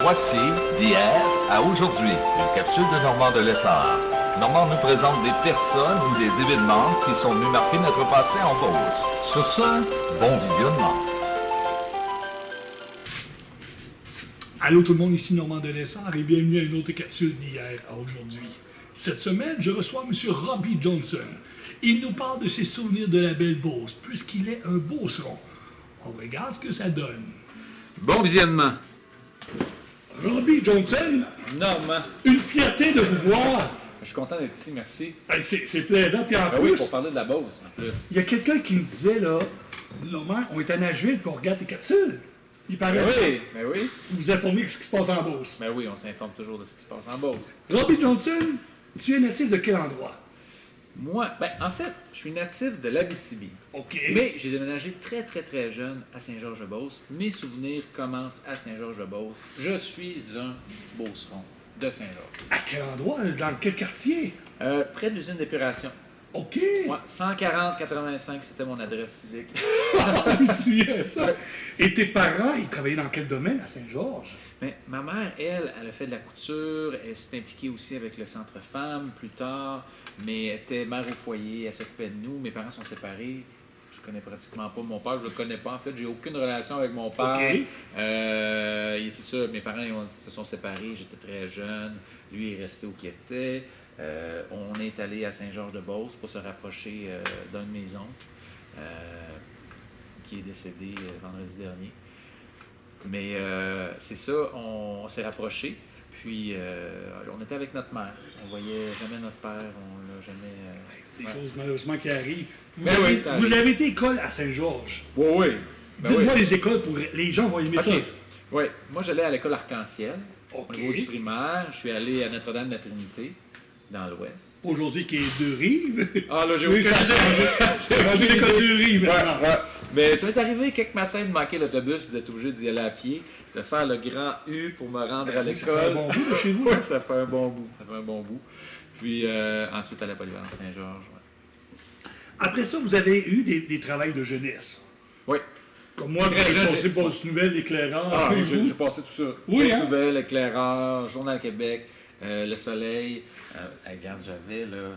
Voici d'hier à aujourd'hui, une capsule de Normand de Lessard. Normand nous présente des personnes ou des événements qui sont venus marquer notre passé en Beauce. Sur ce, bon visionnement. Allô tout le monde, ici Normand de Lessard et bienvenue à une autre capsule d'hier à aujourd'hui. Cette semaine, je reçois M. Robbie Johnson. Il nous parle de ses souvenirs de la belle Beauce, puisqu'il est un Beauceron. On regarde ce que ça donne. Bon visionnement. Robbie Johnson, Normand. une fierté de vous voir. Je suis content d'être ici, merci. Hey, c'est plaisant, puis en Ben plus, oui, pour parler de la Beauce, en plus. il y a quelqu'un qui me disait, là, Normand, on est à Nashville puis on regarde tes capsules. Il paraît Ben ça. oui, ben oui. Vous vous informez de ce qui se passe en Beauce. Ben oui, on s'informe toujours de ce qui se passe en Beauce. Robbie Johnson, tu es natif de quel endroit? Moi, ben en fait, je suis natif de l'Abitibi. OK. Mais j'ai déménagé très jeune à Saint-Georges-de-Beauce. Mes souvenirs commencent à Saint-Georges-de-Beauce. Je suis un Beauceron de Saint-Georges. À quel endroit? Dans quel quartier? Près de l'usine d'épuration. OK. Ouais, 140-85, c'était mon adresse civique. Il suivait ça. Et tes parents, ils travaillaient dans quel domaine à Saint-Georges? Mais ma mère, elle a fait de la couture, elle s'est impliquée aussi avec le Centre Femmes plus tard, mais elle était mère au foyer, elle s'occupait de nous. Mes parents sont séparés. Je connais pratiquement pas mon père, je le connais pas. En fait, j'ai aucune relation avec mon père. OK. Et c'est ça, mes parents se sont séparés, j'étais très jeune. Lui est resté où qu'il était. On est allé à Saint-Georges-de-Beauce pour se rapprocher d'un de mes oncles, qui est décédé vendredi dernier. Mais c'est ça, on s'est rapprochés. Puis on était avec notre mère. On voyait jamais notre père, on l'a jamais. C'est des choses malheureusement qui arrivent. Vous, Ben avez, oui, ça vous arrive. avez été école à Saint-Georges. Oui, oui. Ben Dites-moi oui. les écoles pour les gens vont aimer ça. OK. Oui, moi j'allais à l'école Arc-en-Ciel, OK. au niveau du primaire. Je suis allé à Notre-Dame-de-la-Trinité, dans l'Ouest. Aujourd'hui qui est deux rives. Ah là, j'ai Oui, aucune ça a changé. C'est rendu l'école deux rives maintenant. Ouais. Mais ça m'est arrivé quelques matins de manquer l'autobus et d'être obligé d'y aller à pied, de faire le grand U pour me rendre à Oui, ça fait un l'école. bon bout de chez vous. Ouais, ça fait un bon bout. Ça fait un bon bout. Puis ensuite à la polyvalente Saint-Georges. Après ça, vous avez eu des travails de jeunesse. Oui. Comme moi, Très j'ai jeune, passé j'ai- Beauce Nouvelle, Éclaireur. Ah, et j'ai vous? passé tout ça. Oui, Poste hein? Nouvelle, Éclaireur, Journal Québec, Le Soleil. Regarde, j'avais là.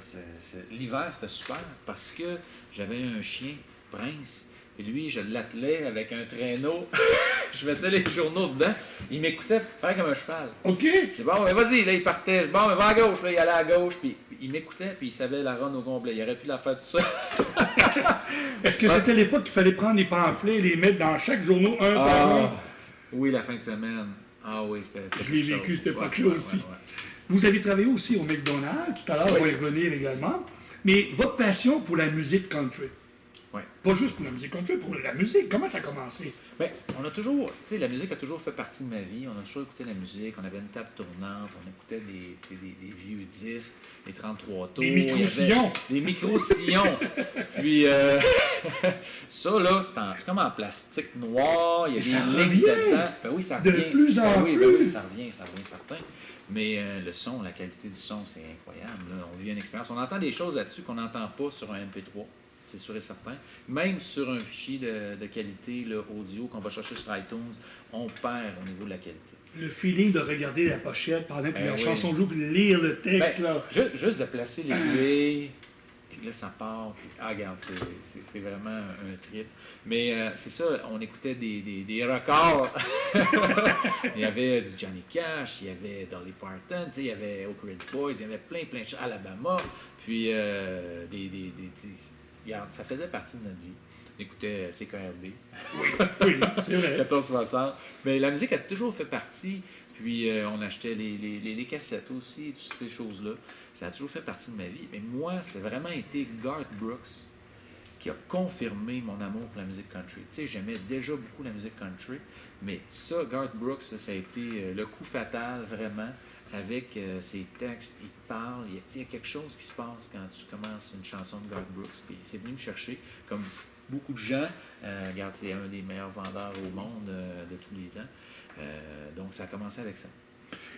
L'hiver, c'était super parce que j'avais un chien, Prince. Et lui, je l'attelais avec un traîneau. Je mettais les journaux dedans. Il m'écoutait pareil comme un cheval. OK. Je dis, bon, mais vas-y, là, il partait. Je dis, bon, mais va à gauche. Là, il allait à gauche. Puis il m'écoutait, puis il savait la run au complet. Il aurait pu la faire tout ça. Est-ce que c'était l'époque qu'il fallait prendre les pamphlets et les mettre dans chaque journaux un par un? Oui, la fin de semaine. Ah oui, c'était Je l'ai quelque vécu chose. cette Ouais, époque-là ouais, aussi. ouais. Vous avez travaillé aussi au McDonald's, tout à l'heure, on va y revenir également. Mais votre passion pour la musique country, Ouais. pas juste pour la musique country, pour la musique, comment ça a commencé? Ben, on a toujours, tu sais, la musique a toujours fait partie de ma vie. On a toujours écouté la musique. On avait une table tournante. On écoutait des vieux disques, des 33 tours. Des il y avait- micro-sillons. Des micro-sillons. Puis, ça, là, c'est comme en plastique noir. Il y a Mais ça des lignes revient. dedans. Ben oui, ça De revient. plus en Ben oui, plus. Ben oui, ça revient certain. Mais le son, la qualité du son, c'est incroyable. Là. On vit une expérience. On entend des choses là-dessus qu'on n'entend pas sur un MP3. C'est sûr et certain. Même sur un fichier de qualité là, audio qu'on va chercher sur iTunes, on perd au niveau de la qualité. Le feeling de regarder la pochette pendant que la oui. chanson joue, puis lire le texte, Ben, là. juste de placer l'aiguille, puis là, ça part. Puis, regarde, c'est vraiment un trip. Mais c'est ça, on écoutait des records. Il y avait du Johnny Cash, il y avait Dolly Parton, tu sais, il y avait Oak Ridge Boys, il y avait plein de choses. Alabama, puis regarde, ça faisait partie de notre vie. On écoutait CKRB. Oui, c'est vrai. 1460. Mais la musique a toujours fait partie. Puis on achetait les cassettes aussi, toutes ces choses-là. Ça a toujours fait partie de ma vie. Mais moi, c'est vraiment été Garth Brooks qui a confirmé mon amour pour la musique country. Tu sais, j'aimais déjà beaucoup la musique country, mais ça, Garth Brooks, ça a été le coup fatal, vraiment, avec ses textes. Il te parle, il y a quelque chose qui se passe quand tu commences une chanson de Garth Brooks. Puis c'est venu me chercher, comme beaucoup de gens. Regarde, c'est un des meilleurs vendeurs au monde de tous les temps. Donc, ça a commencé avec ça.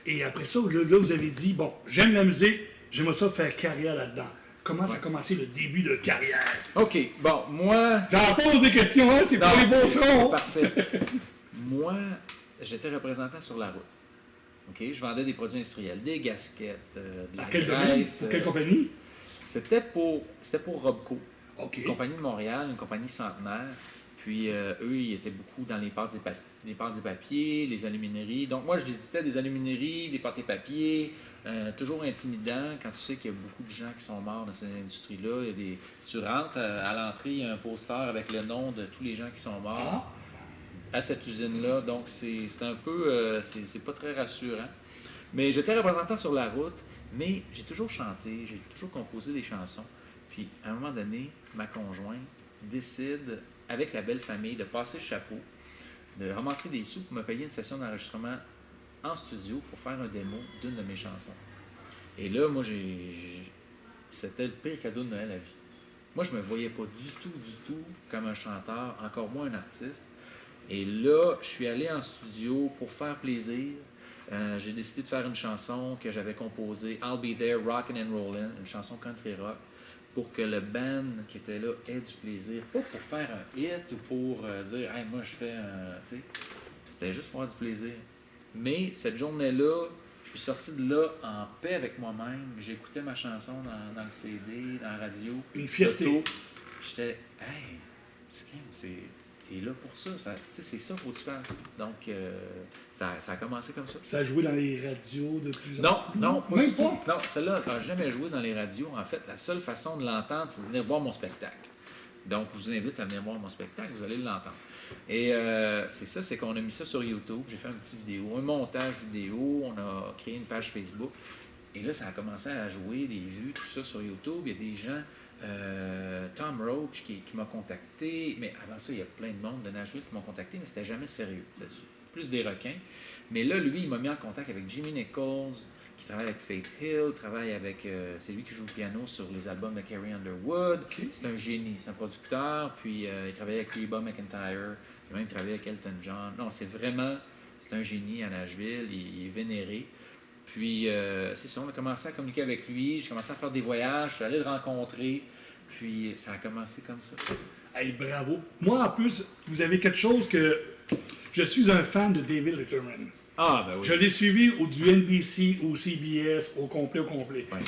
Et après ça, là, vous avez dit, bon, j'aime la musique, j'aimerais ça faire carrière là-dedans. Comment ça a commencé le début de carrière? OK, bon, moi... J'en pose des questions, hein, c'est pour les c'est Beaucerons. parfait. Moi, j'étais représentant sur la route. OK? Je vendais des produits industriels, des gasquettes, de la À quel domaine? graisse. Pour quelle compagnie? C'était pour Robco, OK. une compagnie de Montréal, une compagnie centenaire. Puis eux, ils étaient beaucoup dans les pâtes et papiers, les alumineries. Donc moi, je visitais des alumineries, des pâtes et papiers, toujours intimidant quand tu sais qu'il y a beaucoup de gens qui sont morts dans cette industrie-là. Tu rentres à l'entrée, il y a un poster avec le nom de tous les gens qui sont morts à cette usine-là. Donc c'est un peu, c'est pas très rassurant. Mais j'étais représentant sur la route, mais j'ai toujours chanté, j'ai toujours composé des chansons. Puis à un moment donné, ma conjointe décide, avec la belle famille, de passer le chapeau, de ramasser des sous pour me payer une session d'enregistrement en studio pour faire un démo d'une de mes chansons. Et là, moi, c'était le pire cadeau de Noël à vie. Moi, je me voyais pas du tout comme un chanteur, encore moins un artiste. Et là, je suis allé en studio pour faire plaisir. J'ai décidé de faire une chanson que j'avais composée, I'll Be There, Rockin' and Rollin', une chanson country rock, pour que le band qui était là ait du plaisir. Pas pour faire un hit ou pour dire « Hey, moi, je fais un... » Tu sais, c'était juste pour avoir du plaisir. Mais cette journée-là, je suis sorti de là en paix avec moi-même. J'écoutais ma chanson dans le CD, dans la radio. Une fierté. L'auto. J'étais « Hey, t'es là pour ça. C'est ça qu'il faut que tu fasses. » Donc, ça a commencé comme ça. Ça a joué dans les radios de plus en plus? Non, pas même du pas. tout. Non, celle-là n'a jamais joué dans les radios. En fait, la seule façon de l'entendre, c'est de venir voir mon spectacle. Donc, je vous invite à venir voir mon spectacle, vous allez l'entendre. Et c'est ça, c'est qu'on a mis ça sur YouTube. J'ai fait un petit vidéo, un montage vidéo, on a créé une page Facebook. Et là, ça a commencé à jouer, des vues, tout ça sur YouTube. Il y a des gens, Tom Roach qui m'a contacté, mais avant ça, il y a plein de monde de Nashville qui m'ont contacté, mais c'était jamais sérieux là-dessus. Plus des requins. Mais là, lui, il m'a mis en contact avec Jimmy Nichols, qui travaille avec Faith Hill, travaille avec... c'est lui qui joue le piano sur les albums de Carrie Underwood. Okay. C'est un génie, c'est un producteur, puis il travaille avec Reba McEntire, il a même travaillé avec Elton John. Non, c'est un génie à Nashville, il est vénéré. Puis, c'est ça, on a commencé à communiquer avec lui, j'ai commencé à faire des voyages, je suis allé le rencontrer, puis ça a commencé comme ça. Hey, bravo. Moi, en plus, vous avez quelque chose que... Je suis un fan de David Letterman. Ah, ben oui. Je l'ai suivi du NBC, au CBS, au complet. Ouais.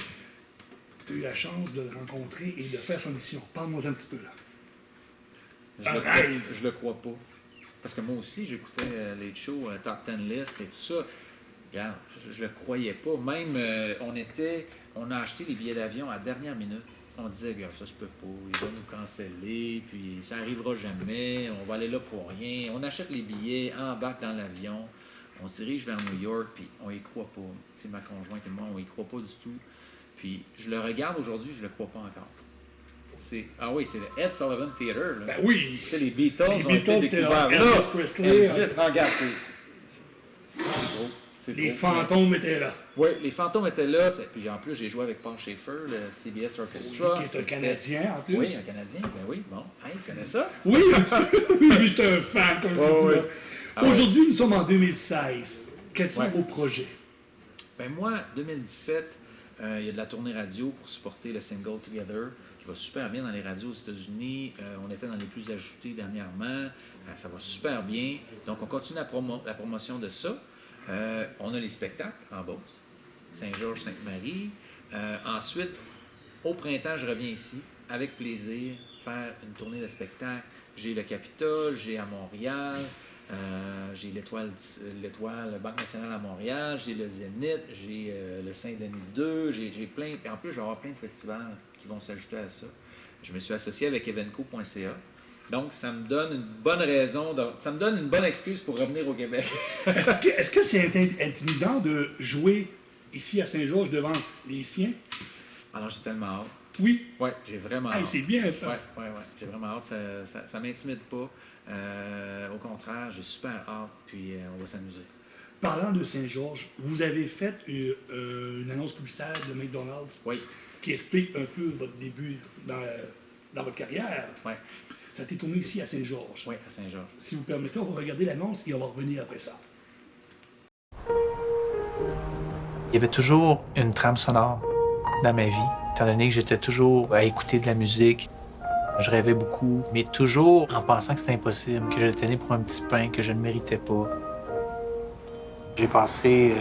Tu as eu la chance de le rencontrer et de faire son émission. Parle-moi un petit peu, là. Je le crois pas. Parce que moi aussi, j'écoutais les shows, Top 10 List et tout ça. Regarde, je le croyais pas. Même, on a acheté les billets d'avion à la dernière minute. On disait, regarde, ça se peut pas, il va nous canceller, puis ça arrivera jamais, on va aller là pour rien. On achète les billets, embarque dans l'avion, on se dirige vers New York, puis on y croit pas. Tu sais, ma conjointe et moi, on y croit pas du tout. Puis je le regarde aujourd'hui, je le crois pas encore. C'est le Ed Sullivan Theater. Là. Ben oui! Tu sais, les Beatles ont été c'était découverts là. Elvis Presley. Regarde, c'est gros. Les fantômes étaient là. Oui, les fantômes étaient là. Puis en plus, j'ai joué avec Paul Schaefer, le CBS Orchestra. Oui, qui est un Canadien en plus. Oui, un Canadien. Ben oui, bon. Hey, tu connais ça? Oui, un petit peu. Oui, j'étais un fan, comme je dis. oui. Là. Aujourd'hui, nous sommes en 2016. Quels sont vos projets? Ben moi, 2017, il y a de la tournée radio pour supporter le single Together, qui va super bien dans les radios aux États-Unis. On était dans les plus ajoutés dernièrement. Ça va super bien. Donc, on continue la promotion de ça. On a les spectacles en Beauce, Saint-Georges, Sainte-Marie. Ensuite, au printemps, je reviens ici, avec plaisir, faire une tournée de spectacles. J'ai le Capitole, j'ai à Montréal, j'ai l'Étoile, Banque nationale à Montréal, j'ai le Zénith, j'ai le Saint-Denis 2, j'ai plein... En plus, je vais avoir plein de festivals qui vont s'ajouter à ça. Je me suis associé avec evenco.ca. Donc, ça me donne une bonne raison, ça me donne une bonne excuse pour revenir au Québec. Est-ce que c'est intimidant de jouer ici à Saint-Georges devant les siens? Alors, j'ai tellement hâte. Oui. Oui, j'ai vraiment hâte. C'est bien ça. Oui. J'ai vraiment hâte. Ça m'intimide pas. Au contraire, j'ai super hâte, puis on va s'amuser. Parlant de Saint-Georges, vous avez fait une annonce publicitaire de McDonald's qui explique un peu votre début dans votre carrière. Oui. Ça a été tourné ici à Saint-Georges. Oui, à Saint-Georges. Si vous permettez, on va regarder l'annonce et on va revenir après ça. Il y avait toujours une trame sonore dans ma vie, étant donné que j'étais toujours à écouter de la musique. Je rêvais beaucoup, mais toujours en pensant que c'était impossible, que je le tenais pour un petit pain, que je ne méritais pas. J'ai passé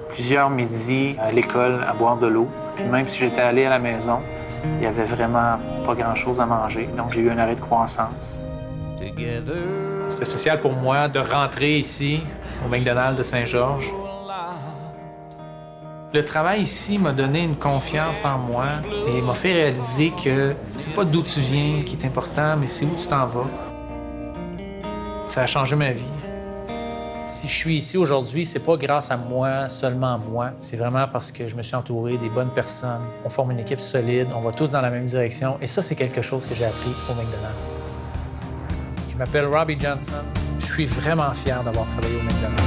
plusieurs midis à l'école à boire de l'eau. Puis même si j'étais allé à la maison, il n'y avait vraiment pas grand-chose à manger. Donc j'ai eu un arrêt de croissance. C'était spécial pour moi de rentrer ici, au McDonald's de Saint-Georges. Le travail ici m'a donné une confiance en moi et m'a fait réaliser que c'est pas d'où tu viens qui est important, mais c'est où tu t'en vas. Ça a changé ma vie. Si je suis ici aujourd'hui, c'est pas grâce à moi, seulement à moi. C'est vraiment parce que je me suis entouré des bonnes personnes. On forme une équipe solide, on va tous dans la même direction. Et ça, c'est quelque chose que j'ai appris au McDonald's. Je m'appelle Robbie Johnson. Je suis vraiment fier d'avoir travaillé au McDonald's.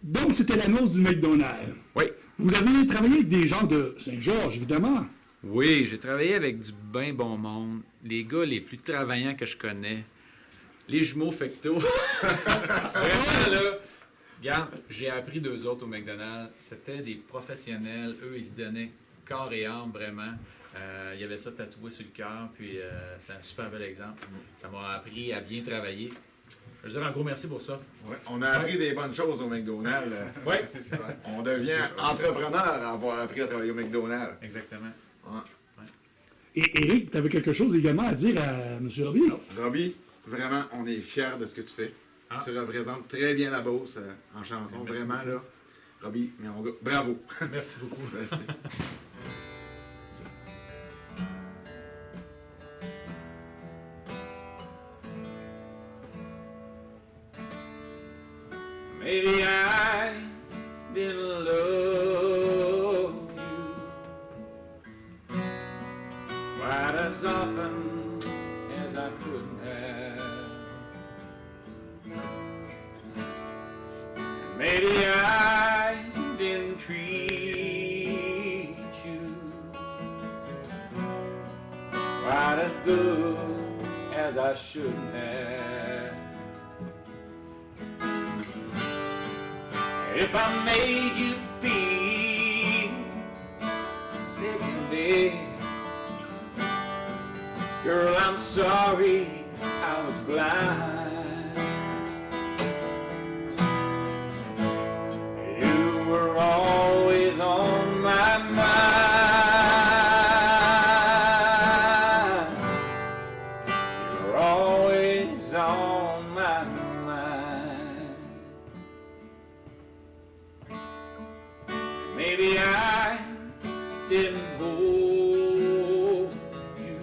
Donc, c'était l'annonce du McDonald's. Oui. Vous avez travaillé avec des gens de Saint-Georges, évidemment. Oui, j'ai travaillé avec du bien bon monde. Les gars les plus travaillants que je connais. Les jumeaux Fecto. Vraiment, là. Regarde, j'ai appris d'eux autres au McDonald's. C'était des professionnels. Eux, ils se donnaient corps et âme, vraiment. Il y avait ça tatoué sur le cœur, puis c'est un super bel exemple. Ça m'a appris à bien travailler. Je veux dire un gros merci pour ça. Ouais, on a appris des bonnes choses au McDonald's. Oui, C'est ça. On devient entrepreneur à avoir appris à travailler au McDonald's. exactement. Ouais. Et Éric, tu avais quelque chose également à dire à M. Robbie? Robbie, vraiment, on est fiers de ce que tu fais. Ah. Tu représentes très bien la Beauce en chanson. Merci Vraiment, beaucoup. là. Robbie, mais bravo. Merci beaucoup. Merci. Maybe I didn't love you quite as often as I could have. Maybe I didn't treat you quite as good as I should have. If I made you feel sick to death, girl, I'm sorry I was blind. You were always on my mind. You were always on my mind. Maybe I didn't hold you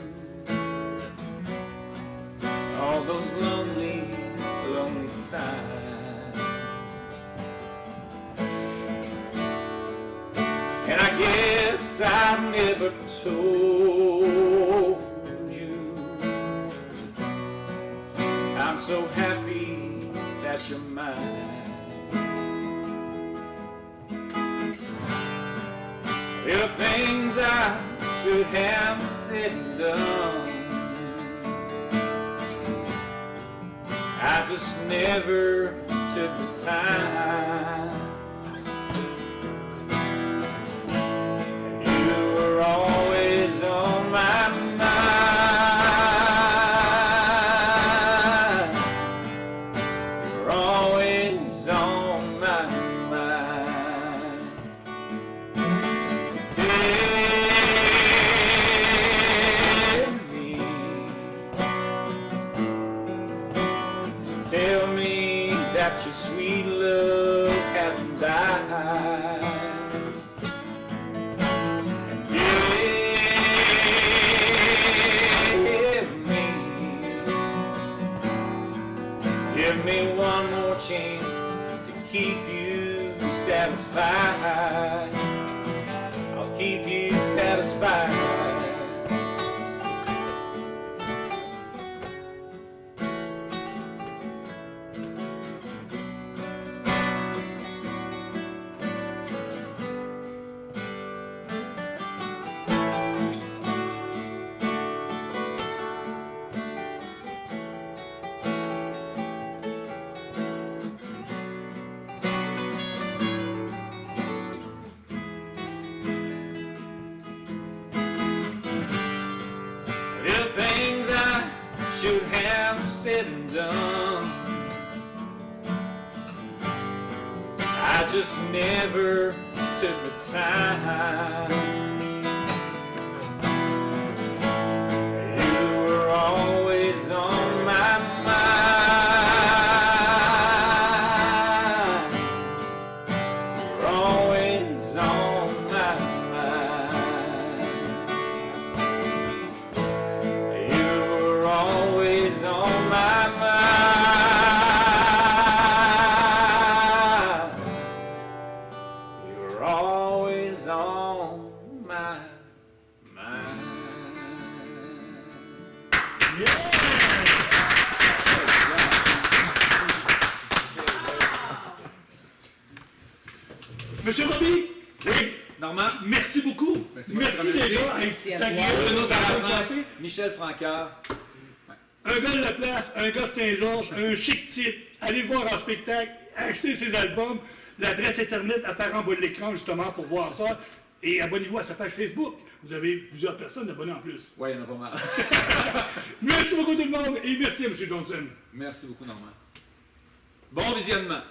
all those lonely, lonely times. And I guess I never told you I'm so happy that you're mine. There are things I should have said and done. I just never took the time. You were always on my mind. You were always on my mind. Tell me that your sweet love hasn't died. And give me one more chance to keep you satisfied. I'll keep you satisfied. said and done, I just never took the time. You were always on my mind. You were always on my mind. You were always on my mind. You were always on my mind. Monsieur Robbie? Oui. Normand, Merci beaucoup. Merci les gars. Merci à T'as toi. gueule, Bruno nous Sarrazin, avons chanté. Michel Francard. Un gars de la place, un gars de Saint-Georges, un chic type. Allez le voir en spectacle, achetez ses albums. L'adresse Internet apparaît en bas de l'écran justement pour voir ça. Et abonnez-vous à sa page Facebook. Vous avez plusieurs personnes abonnées en plus. Ouais, il y en a pas mal. Merci beaucoup tout le monde et merci à M. Johnson. Merci beaucoup, Normand. Bon visionnement.